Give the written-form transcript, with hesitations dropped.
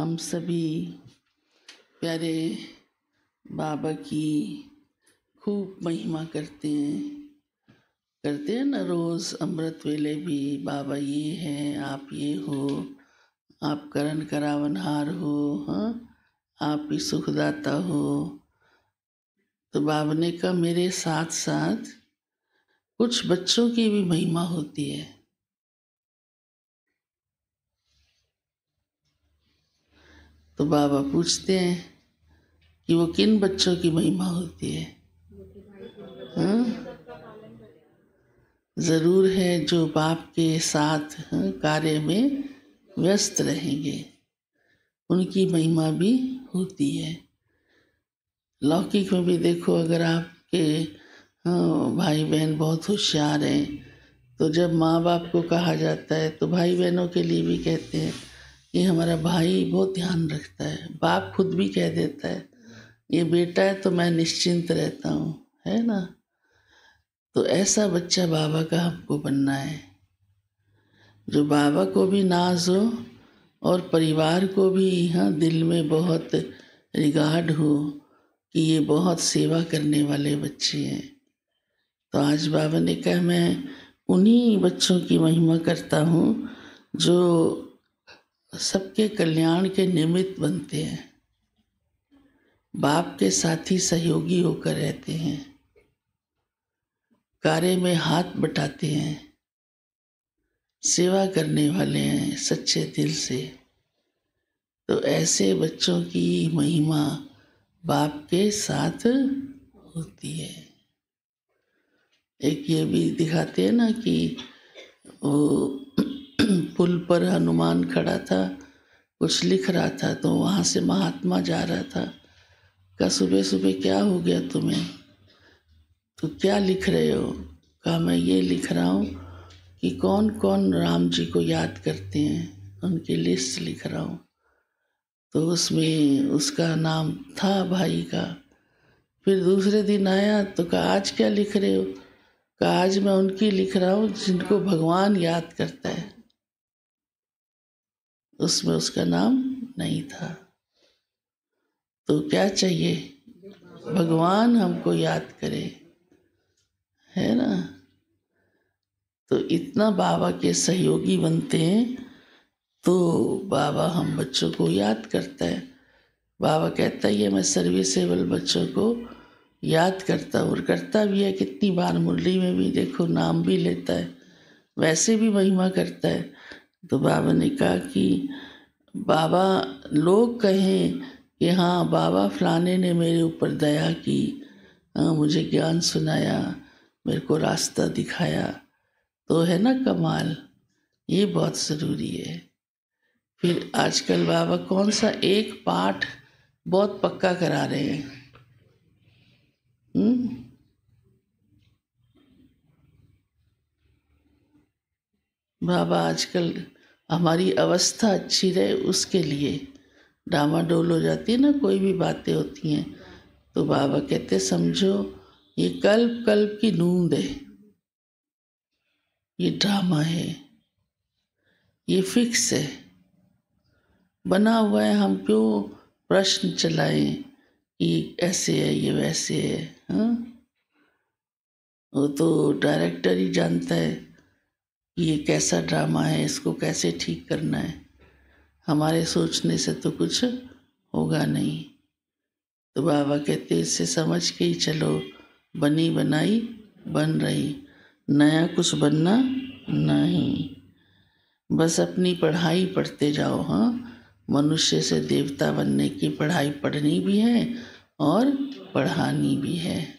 हम सभी प्यारे बाबा की खूब महिमा करते हैं ना। रोज़ अमृत वेले भी बाबा ये हैं, आप ये हो, आप करण करावनहार हो, हाँ, आप ही सुखदाता हो। तो बाबा ने कहा मेरे साथ साथ कुछ बच्चों की भी महिमा होती है। तो बाबा पूछते हैं कि वो किन बच्चों की महिमा होती है। हाँ, ज़रूर है जो बाप के साथ कार्य में व्यस्त रहेंगे, उनकी महिमा भी होती है। लौकिक में भी देखो, अगर आपके भाई बहन बहुत होशियार हैं तो जब माँ बाप को कहा जाता है तो भाई बहनों के लिए भी कहते हैं कि हमारा भाई बहुत ध्यान रखता है। बाप खुद भी कह देता है ये बेटा है तो मैं निश्चिंत रहता हूँ, है ना। तो ऐसा बच्चा बाबा का हमको बनना है, जो बाबा को भी नाज हो और परिवार को भी दिल में बहुत रिगार्ड हो कि ये बहुत सेवा करने वाले बच्चे हैं। तो आज बाबा ने कहा मैं उन्हीं बच्चों की महिमा करता हूँ जो सबके कल्याण के निमित्त बनते हैं, बाप के साथी सहयोगी होकर रहते हैं, कार्य में हाथ बटाते हैं, सेवा करने वाले हैं सच्चे दिल से। तो ऐसे बच्चों की महिमा बाप के साथ होती है। एक ये भी दिखाते हैं ना कि वो पुल पर हनुमान खड़ा था, कुछ लिख रहा था, तो वहाँ से महात्मा जा रहा था। कहा सुबह सुबह क्या हो गया तुम्हें, तो क्या लिख रहे हो। कहा मैं ये लिख रहा हूँ कि कौन कौन राम जी को याद करते हैं, उनकी लिस्ट लिख रहा हूँ। तो उसमें उसका नाम था भाई का। फिर दूसरे दिन आया तो कहा आज क्या लिख रहे हो। कहा आज मैं उनकी लिख रहा हूँ जिनको भगवान याद करता है। उसमें उसका नाम नहीं था। तो क्या चाहिए, भगवान हमको याद करे, है ना। तो इतना बाबा के सहयोगी बनते हैं तो बाबा हम बच्चों को याद करता है। बाबा कहता है ये मैं सर्विसेबल बच्चों को याद करता हूँ, और करता भी है। कितनी बार मुरली में भी देखो नाम भी लेता है, वैसे भी महिमा करता है। तो बाबा ने कहा कि बाबा लोग कहें कि हाँ बाबा फलाने ने मेरे ऊपर दया की, मुझे ज्ञान सुनाया, मेरे को रास्ता दिखाया, तो है ना कमाल। ये बहुत ज़रूरी है। फिर आजकल बाबा कौन सा एक पाठ बहुत पक्का करा रहे हैं। बाबा आजकल हमारी अवस्था अच्छी रहे उसके लिए डामाडोल हो जाती है ना, कोई भी बातें होती हैं तो बाबा कहते समझो ये कल्प कल्प की नींद है, ये ड्रामा है, ये फिक्स है, बना हुआ है। हम क्यों प्रश्न चलाएं कि ऐसे है ये वैसे है। हाँ, वो तो डायरेक्टर ही जानता है कि ये कैसा ड्रामा है, इसको कैसे ठीक करना है। हमारे सोचने से तो कुछ होगा नहीं। तो बाबा कहते इससे समझ के ही चलो, बनी बनाई बन रही, नया कुछ बनना नहीं। बस अपनी पढ़ाई पढ़ते जाओ। हाँ, मनुष्य से देवता बनने की पढ़ाई पढ़नी भी है और पढ़ानी भी है।